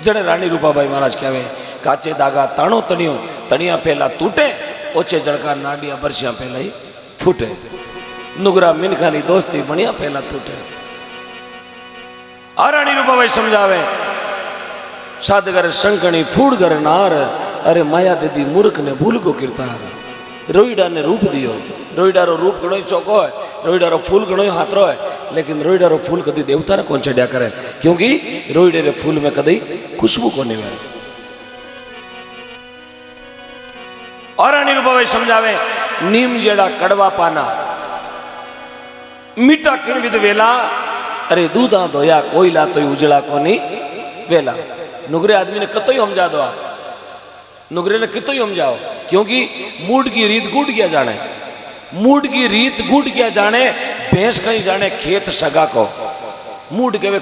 जड़े रानी रूपाबाई महाराज कहवे काचे दागा ताणो तणियो तणिया पहला टूटे ओछे जड़का नाडिया बरसिया पहला ही फूटे नुगरा मिनखानी दोस्ती बनिया पहला टूटे। आ रानी रूपाबाई समझावे साधगर शंकणी फूड कर नार अरे माया दीदी मूर्ख ने भूल को कीर्तार। रोईडा ने रूप दियो, रोईडा रो रूप घणो चौको है, रोईडा रो फूल घणो हाथरो है, लेकिन रोईडा रो फूल कदी देवता ने कौन चढ़िया करे क्योंकि रोईडे रे फूल में कदी खुशबू को नहीं है। और रानी रूपाबाई समझावे नीम जेड़ा कड़वा पाना मीठा किण विद वेला अरे दूधा धोया कोयला तो उजड़ा को नहीं वेला। नुगरे आदमी ने कतो ही समझा दो, नुगरे ने कितो ही समझाओ क्योंकि मूड की रीत गुड किया जाने, मूड की रीत गुड किया जाने, भैंस कहीं जाने खेत सगा को मूड के वे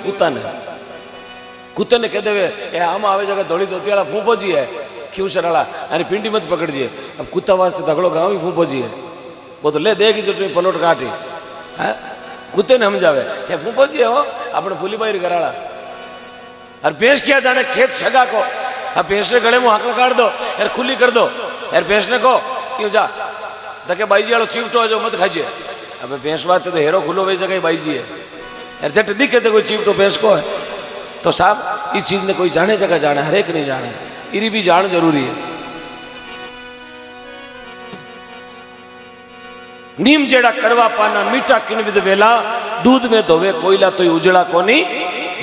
कुत्ते ने कह देवे हम आवे जगह दौड़ी धोती वाला फूफो जी है क्यों शराला अरे पिंडी मत पकड़िए। अब कुत्ता वास्ते दगड़ो गाँव ही फूफो जी है वो तो ले देगी जो तुम्हें पलोट काटी है। कुत्ते ने समझावे क्या फूफो जी हो अपने फूली बाई कराड़ा और भैंस किया जाने खेत सगा को। अब भैंस ने गले में हाकला काट दो यार खुली कर दो यार भैंस ने को क्यों जा तके बाई जी वालों चिमटो जो मत खाइए। अब भैंस वास्ते तो हेरो खुलो वही जगह बाई जी है यार झट दिखे तो कोई चिमटो भैंस को है तो साहब इस चीज ने कोई जाने जगह जाने हर एक नहीं जाने इरी भी जान जरूरी है। नीम जेड़ा कड़वा पाना मीठा किन विद वेला दूध में धोवे कोयला तो उजड़ा कोनी।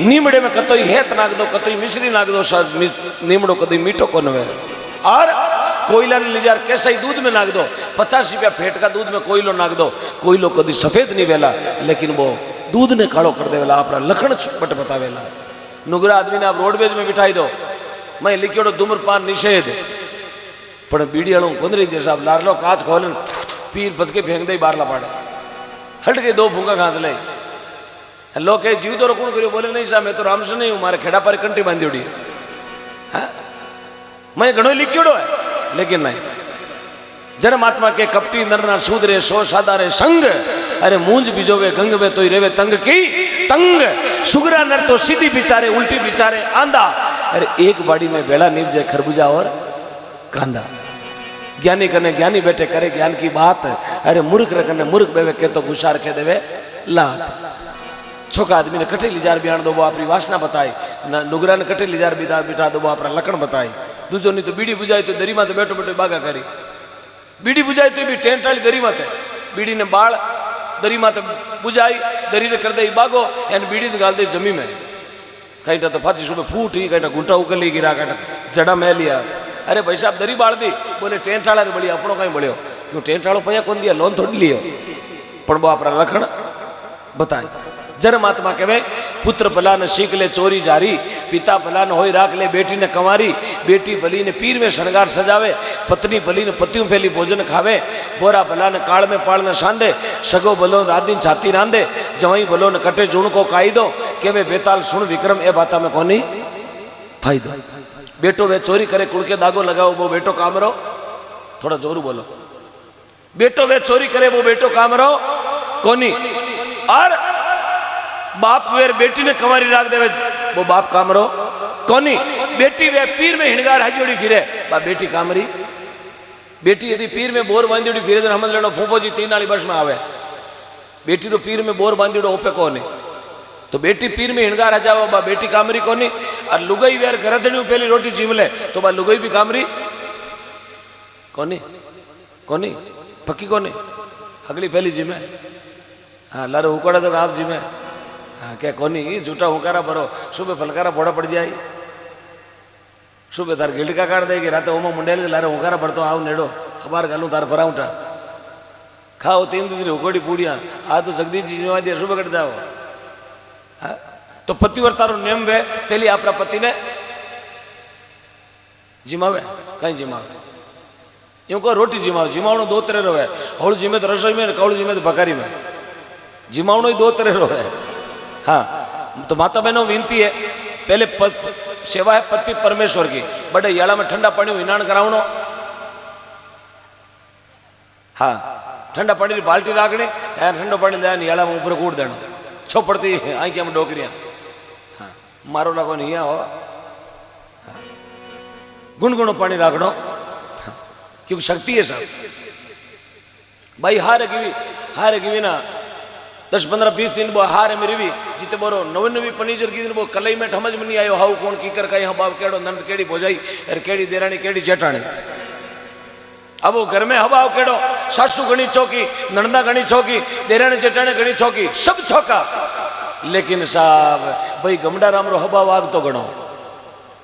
नीमड़े में कतोई हेत नाग दो कतोई मिश्री नाग दो नीमड़ो कदी मीठो को नवे। और कोयला ने ले जार कैसा ही दूध में नाग दो 50 रुपया फेट का दूध में कोयलो नाग दो कोयलो कदी सफेद नहीं वेला लेकिन वो दूध ने कालो कर दे वेला अपना लखण बट बतावेला। नुगरा आदमी ने आप रोडवेज में बिठाई दो मैं लिखियोड़ो धूम्रपान निषेध पर बीड़ी वालों कुंदरी जैसा लारलो कांच खोलन पीर बच के फेंक दे बारला पाड़े हट के 2 फूंका खांस ले लोग कहे जीव तो रोकून करियो बोले नहीं साहब मैं तो राम से नहीं हूं मारे खेड़ा पर कंटी बांधी उड़ी है मैं घणो लिखियोड़ो है लेकिन नहीं। जन्मात्मा के कपटी नरना शूद्रे सो सादारे संग अरे मूंज बिजोवे गंग में तो रेवे तंग की तंग सुगरा नर तो सीधी बिचारे उल्टी बिचारे आंधा अरे एक बाड़ी में बेड़ा निप जाए खरबूजा और कांदा। ज्ञानी कने ज्ञानी बैठे करे ज्ञान की बात अरे मूर्ख रखने मूर्ख बेवे के तो गुशार के देवे लात। छोका आदमी ने कटे लिजार बिहान दो वो अपनी वासना बताई नुगरा ने कटे लिजार बिठा दो वो अपना लकड़ बताई। दूसरो नहीं तो बीड़ी बुझाई तो दरी माते बैठो बैठो बागा करी बीड़ी बुझाई तो भी टेंट वाली दरी माते बीड़ी ने बाल दरी माते बुझाई दरी ने कर दे बागो यानी बीड़ी निकाल दे जमी में कहीं तो फाती सुबह फूट ही कहीं गुंटा उकली गिरा कहीं जड़ा मैं लिया अरे भाई साहब दरी बाढ़ दी बोले टेंट वाला ने बढ़िया अपनों कहीं बढ़ियो क्यों टेंट वालों पैया कौन दिया लोन थोड़ी लियो पर वो अपना लखण बताए। जन्मात्मा कहे पुत्र भला न सीख ले चोरी जारी पिता भला न होई राख ले बेटी ने कंवारी बेटी भली ने पीर में श्रृंगार सजावे पत्नी भली ने पतियों फैली भोजन खावे बोरा भला न काल में पाल न सांदे सगो भलो रात दिन छाती रांदे जवाई भलो न कटे जूण को काई दो के वे बेताल सुन विक्रम ए बाता में कोनी फायदो। बेटो वे चोरी करे कुड़के दागो लगाओ वो बेटो काम रो थोड़ा जोरू बोलो बेटो वे चोरी करे वो बेटो काम रो कोनी। और बाप वेर बेटी ने कंवारी राख देवे वो बाप काम रो कोनी। बेटी वे पीर में हिणगार हाजोड़ी फिरे बा बेटी कामरी बेटी यदि पीर में बोर बांधी फिरे तो समझ लेना फूफो जी 3 वाली बस में आवे बेटी तो पीर में बोर बांधी ओपे कोने तो बेटी पीर में हिणगार आ जाओ बा बेटी कामरी कोनी। और लुगाई वेर घरधणी पहली रोटी जीमले तो बा लुगाई भी कामरी कोनी कोनी पक्की कोनी अगली पहली जिमे हाँ लारो हुकड़ा तो आप जिमे हाँ क्या कोनी झूठा हुकारा भरो सुबह फलकारा फोड़ा पड़ जाए सुबह तार गिलका काट देगी रात ओमा मुंडेल लारे हुकारा भरतो आओ नेड़ो अबार गालू तार फराउठा खाओ 3 दिन हुकोड़ी पूड़िया आज तो जगदीश जी जिम्मेवार दिया सुबह कट जाओ। हाँ तो पतिव्रतारो नियम वे पहली अपना पति ने जिमावे कहीं जिमावे यूं को रोटी जिमाओ जिमावनो 2 तरह रो है हौल जिमे तो रसोई में कौल जिमे तो बकारी में जिमावनो ही 2 तरह रो है। हाँ तो माता बहनों विनती है पहले सेवा है पति परमेश्वर की बड़े याला में ठंडा पानी विनान करावनो हाँ ठंडा पानी की बाल्टी राखनी ठंडो पानी ले याला में ऊपर कूट देना छो पड़ती आई क्या डोकरिया हाँ मारो लगो नहीं हो गुणगुणो पानी राखड़ो, क्योंकि शक्ति है साहब। भाई हारे गिवी ना 10-15-20 दिन वो हारे मेरी भी जीते बोरो नवी पनीजर की दिन वो कलई में समझ में नहीं आयो हाउ कौन की कर कहीं बाप केड़ो नंद केड़ी भोजाई अरे केड़ी देरानी केड़ी जेठानी। अब वो घर में हवा केड़ो सासू घणी चौकी, नंदा घणी चौकी, देरानी जेठानी घणी चौकी, सब चौका। लेकिन साहब भाई गमडा राम रो हवा वाग तो गणो।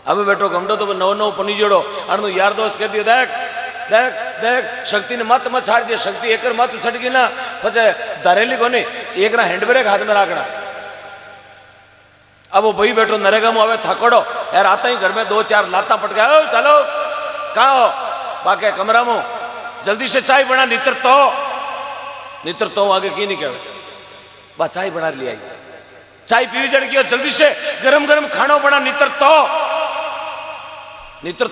अब बेटो गमडो तो नव पनीजड़ो अनु यार दोस्त कहती देख देख देख शक्ति ने मत छाड़ दिया, शक्ति एक मत छटकी ना पचे धरेली को नहीं एक ना हैंड ब्रेक हाथ में राखना। अब वो भाई बेटो नरेगा में आवे थकड़ो यार आता ही घर में 2-4 लाता पट गया, चलो कहा हो बाके कमरा में जल्दी से चाय बना, नितर तो आगे की नहीं कहे बा चाय बना लिया, चाय पीवी जड़ की जल्दी से गरम गरम खाना बना, नितर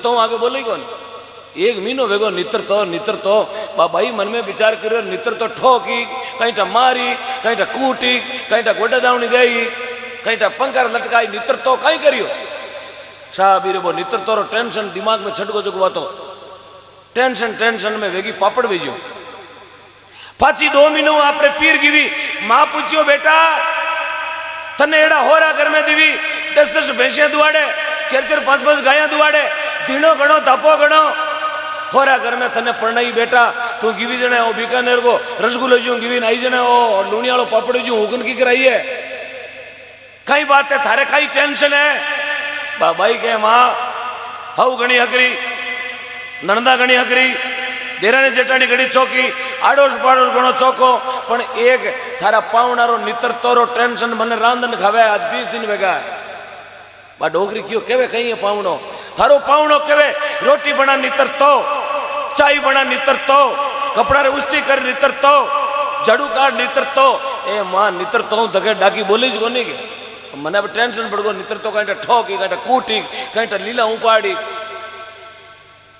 तो आगे बोले कौन एक महीनो वेगो नितर तो भाई मन में विचार करो नितर तो ठोकी कहीं टा मारी कहीं टा कूटी कहीं टा गोडा दावनी गई कहीं टा पंखा लटकाई, नितर तो कहीं करियो साहब वो नितर तो टेंशन दिमाग में छटको चुकवा तो टेंशन में वेगी पापड़ भेजो पाची 2 महीनों आपरे पीर गिवी मां पूछियो बेटा तने एड़ा हो रहा घर में दीवी 10-10 भैंसियां दुआड़े 4-4 5-5 गायां दुआड़े दिनो गणो धपो गणो हो रहा घर में तने पढ़नाई बेटा तू गिवी जने ओ बीकानेर को रसगुल्लो जो गिवी नाई जने ओ लूणी वालो पापड़ जो हुकन की कराई है कई बात है थारे कई टेंशन है बाबाई के मां हाउ गणी हकरी नंदा गणी हकरी देरानी जेठानी गणी चौकी आड़ोस पाड़ोस गणो चौको पण एक थारा पावनारो नितर तोरो टेंशन मने रांधन खावे आज 20 दिन वेगा बा डोगरी क्यों केवे कहीं है पावनो थारो पावनो केवे रोटी बना नितर तो चाय बना नितर तो कपड़ा रे उस्ती कर नितर तो झाड़ू काट नितर तो ए मां नितर तो दगे डाकी बोली ज कोनी के मने अब टेंशन पड़ गो नितर तो कहीं ठोकी कहीं कूटी कहीं लीला उपाड़ी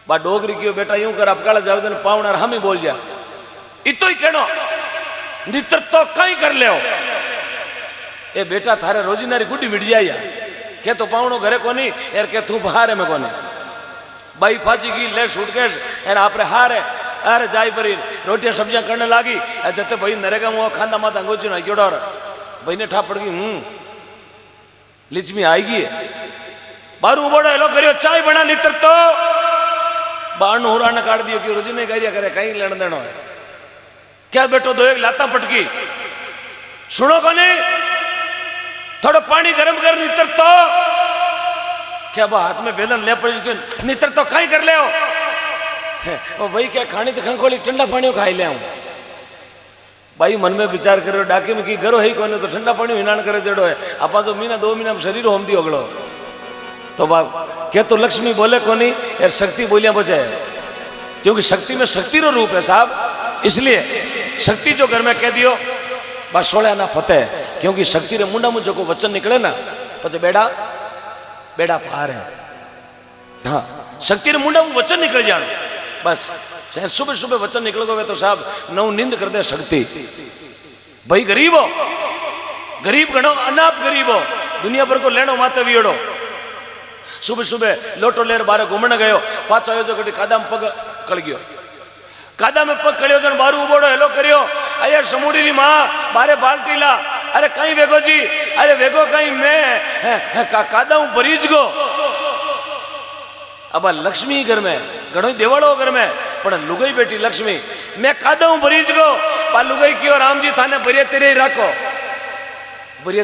बा डोगरी क्यों बेटा यूं कर अपकाला जावे जन पावना हम ही बोल जा इतो ही कहनो नितर तो कहीं कर ले ए बेटा थारे रोजीनारी गुड्डी मिट जाए के तो पावनो घरे कोनी यार के तू हारे में कोनी बाई फाची की ले सूटकेस यार आपरे हारे अरे जाई परी रोटियां सब्जियां करने लागी जते भाई नरेगा मुआ खांदा माता अंगोची ना क्यों भाई ने ठाप पड़ गई लिचमी आएगी बारू बड़ो हेलो करियो चाय बना नितर तो बाण होरा ने काट दियो कि रोजी ने करिया करे कहीं लेन देनो है क्या बेटो दो एक लाता पटकी सुनो कोनी थोड़ा पानी गरम कर नितर तो क्या बा हाथ में बेलन ले पड़ी नितर तो कहीं कर ले ओ भाई क्या खानी तो खंखोली ठंडा पानी खाई ले भाई मन में विचार करो डाके में की घरो है कोने तो ठंडा पानी हिनान करे जड़ो है आपा जो 2 महीना में शरीर होम दी अगड़ो तो बाप क्या तो लक्ष्मी बोले कोनी यार शक्ति बोलिया बचाए क्योंकि शक्ति में शक्ति रो रूप है साहब इसलिए शक्ति जो घर में कह दियो बस सोड़ा ना फतेह क्योंकि शक्ति रे मुंडा मुझे को वचन निकले ना पचे बेड़ा बेड़ा पार है हाँ शक्ति रे मुंडा में वचन निकल जाए बस सुबह सुबह वचन निकल गए तो साहब नव नींद कर दे शक्ति भाई गरीब हो गरीब गणो अनाप गरीब हो दुनिया भर को लेनो माते वियड़ो सुबह सुबह लोटो लेर बारे घूमने गयो पाचो आयो जो कटी कादा में पग कड़ गयो कादा में पग कड़ियो जन बारू उबोड़ो हेलो करियो अरे समूरी री मां बारे बाल्टी ला अरे कहीं वेगो जी अरे वेगो कहीं मैं कादा हूं बरीज गो अब लक्ष्मी घर में घणो देवाड़ो घर में पण लुगाई बेटी लक्ष्मी मैं कादा हूं बरीज गो बा लुगाई कियो राम जी थाने बरिया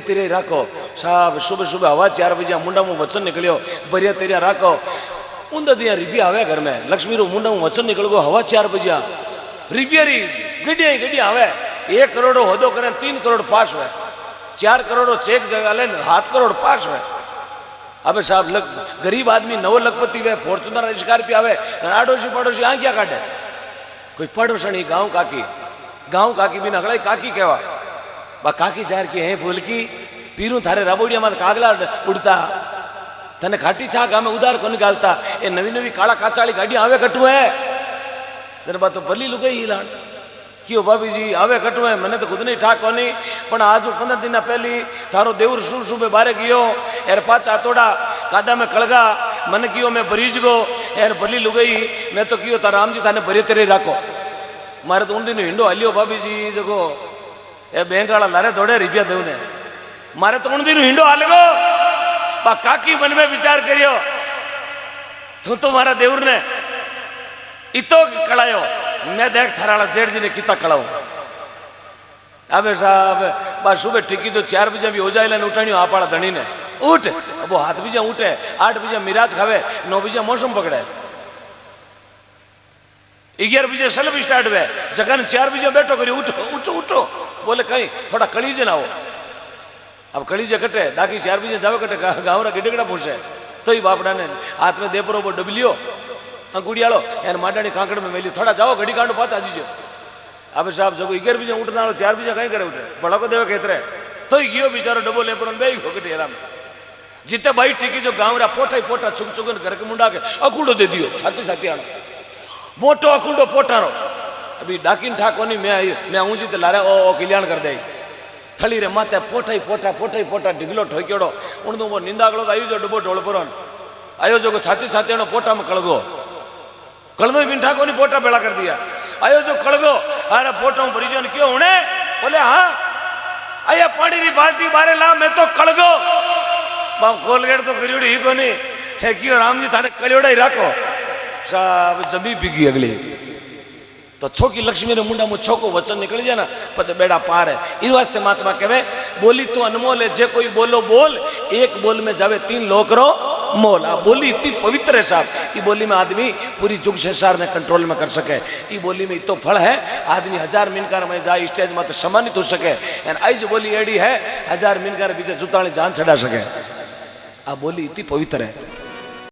तेरे राखो साहब सुबह सुबह हवा 4 बजे मुंडा में वचन निकलियो बरिया तेरिया राखो उन्दा दिया रिपिया आवे घर में लक्ष्मी रो मुंडा में वचन निकल गो हवा 4 बजे रिपिया री गड्डिया आवे 1 करोड़ होदो करे 3 करोड़ पास हुए 4 करोड़ चेक जगह ले 7 करोड़ पास हुए अबे साहब गरीब आदमी 9 लखपति वे फॉर्चूनर स्कॉर्पियो आवे आड़ोसी पड़ोसी आ क्या काटे कोई पड़ोसनी गांव काकी भी नगड़ाई काकी कहवा बा काकी जार की है फूल की पीरू थारे राबोडिया मत कागला उड़ता तने खाटी छा गामे उधार को निकालता ए नवी काला काचाली गाड़ी आवे कटू है तेरे बात तो भली लुगाई हिलान क्यों भाभी जी आवे कटू है मैंने तो खुद नहीं ठाक कोनी पण आज 15 दिन पहली थारो देवर सुबह बारे गयो एर पाचा तोड़ा कादा में कड़गा मन कियो मैं बरीज गो यार भली लुगई मैं तो कियो था राम जी थाने भरे तेरे राखो मारे तो उन दिन हिंडो हलियो भाभी जी जगो ए बैंक वाला लारे थोड़े रुपया दे ने मारे तो उन दिन हिंडो हाल गो बा काकी मन में विचार करियो तू तो मारा देवर ने इतो कड़ायो मैं देख थराला जेठ जी ने कितना कड़ाओ अबे साहब बा सुबह टिकी तो 4 बजे भी हो जाए लेने उठानी आपाड़ा धनी ने उठ अब वो हाथ बीजा उठे 8 बजे मिराज खावे 9 बजे मौसम पकड़े 11 बजे सलब स्टार्ट हुए जगह 4 बजे बैठो करी उठो उठो उठो बोले कहीं थोड़ा कलीजे ना हो अब कलीजे कटे डाकी 4 बजे जावे कटे गाँव रा गिडगड़ा पूछे तो ही बापड़ा ने हाथ में देपरो वो डबलियो गुड़ियालो यार माडानी कांकड़ में मेली थोड़ा जाओ घड़ी कांडो पाता आजी जो अब साहब जब 11 बजे उठना 4 बजे कहीं करे उठे बड़ा को देवे खेतरे तो ही गियो बेचारो डबो ले पर बे हो के टेरा में जिते भाई टिकी जो गाँव रा पोटा ही पोटा चुक चुकन घर के मुंडा के अकुंडो दे दियो छाती छाती आनो मोटो अकुंडो पोटारो अभी डाकिन ठाकोनी मैं ऊंची ते लारे ओ कल्याण कर दे थली रे माते पोटा ही पोटा ढिगलो ठोक्योड़ो उन वो निंदागलो आयो जो डबो ढोल परन आयो जो छाती छाती आनो पोटा में कळगो कळदो बिन ठाकोनी पोटा बेड़ा कर दिया आयो जो कळगो अरे पोटा में परिजन क्यों होने बोले हाँ आया पानी री बाल्टी बारे ला मैं तो कळगो बाप कोलगेट तो करियोड़ी ही कोनी है क्यों राम जी थाने कलियोड़ा ही राखो साहब जबी पीगी अगली तो छोकी लक्ष्मी ने मुंडा में छोको वचन निकल जाए ना पचे बेड़ा पार है इन वास्ते महात्मा कहे बोली तो अनमोल है जे कोई बोलो बोल एक बोल में जावे 3 लोक रो मोल आ बोली इतनी पवित्र है साहब ये बोली में आदमी पूरी जुग संसार ने कंट्रोल में कर सके ये बोली में इतो फल है आदमी 1000 मिनकार में जाए स्टेज में तो सम्मानित हो सके आई जो बोली एडी है 1000 मिनकार बीजे जुताणी जान चढ़ा सके आ बोली इतनी पवित्र है।